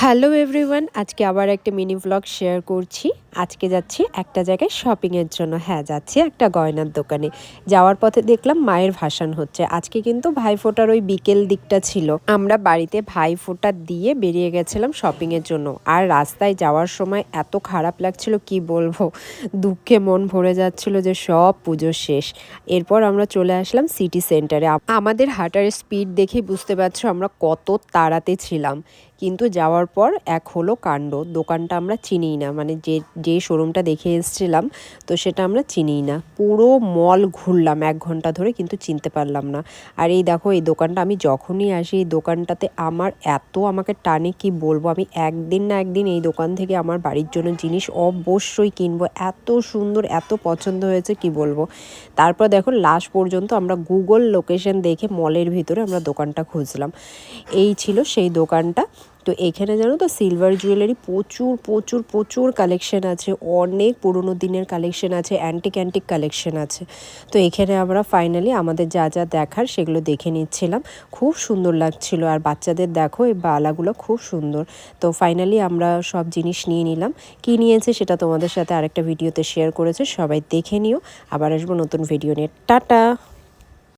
Hello everyone, আজকে আবার একটা মিনি ব্লগ শেয়ার করছি। আজকে যাচ্ছি একটা জায়গায় শপিংয়ের জন্য। হ্যাঁ, যাচ্ছি একটা গয়নার দোকানে। যাওয়ার পথে দেখলাম মায়ের ভাসান হচ্ছে। আজকে কিন্তু ভাইফোঁটার ওই বিকেল দিকটা ছিল। আমরা বাড়িতে ভাইফোঁটা দিয়ে বেরিয়ে গেছিলাম শপিংয়ের জন্য। আর রাস্তায় যাওয়ার সময় এত খারাপ লাগছিল কি বলবো, দুঃখে মন ভরে যাচ্ছিল যে সব পুজো শেষ। এরপর আমরা চলে আসলাম সিটি সেন্টারে। আমাদের হাঁটার স্পিড দেখেই বুঝতে পারছো আমরা কত তাড়াতে ছিলাম। কিন্তু যাওয়ার পর এক হলো কাণ্ড, দোকানটা আমরা চিনিই না, মানে যে শোরুমটা দেখে এসেছিলাম তো সেটা আমরা চিনিই না। পুরো মল ঘুরলাম 1 ঘন্টা ধরে, কিন্তু চিনতে পারলাম না। আর এই দেখো, এই দোকানটা আমি যখনই আসি এই দোকানটাতে আমার আমাকে টানে কি বলবো। আমি একদিন না একদিন এই দোকান থেকে আমার বাড়ির জন্য জিনিস অবশ্যই কিনবো। এত সুন্দর, এত পছন্দ হয়েছে কি বলবো। তারপর দেখো লাস্ট পর্যন্ত আমরা গুগল লোকেশন দেখে মলের ভিতরে আমরা দোকানটা খুঁজলাম। এই ছিল সেই দোকানটা। তো এখানে জানো তো সিলভার জুয়েলারি প্রচুর প্রচুর প্রচুর কালেকশন আছে, অনেক পুরনো দিনের কালেকশন আছে, অ্যান্টিক কালেকশন আছে। তো এখানে আমরা ফাইনালি আমাদের যা যা দেখার সেগুলো দেখে নিচ্ছিলাম। খুব সুন্দর লাগছিল। আর বাচ্চাদের দেখো এই বালাগুলো খুব সুন্দর। তো ফাইনালি আমরা সব জিনিস নিয়ে নিলাম। কী নিয়েছে সেটা তোমাদের সাথে আরেকটা ভিডিওতে শেয়ার করেছে, সবাই দেখে নিও। আবার আসবো নতুন ভিডিও নিয়ে। টাটা।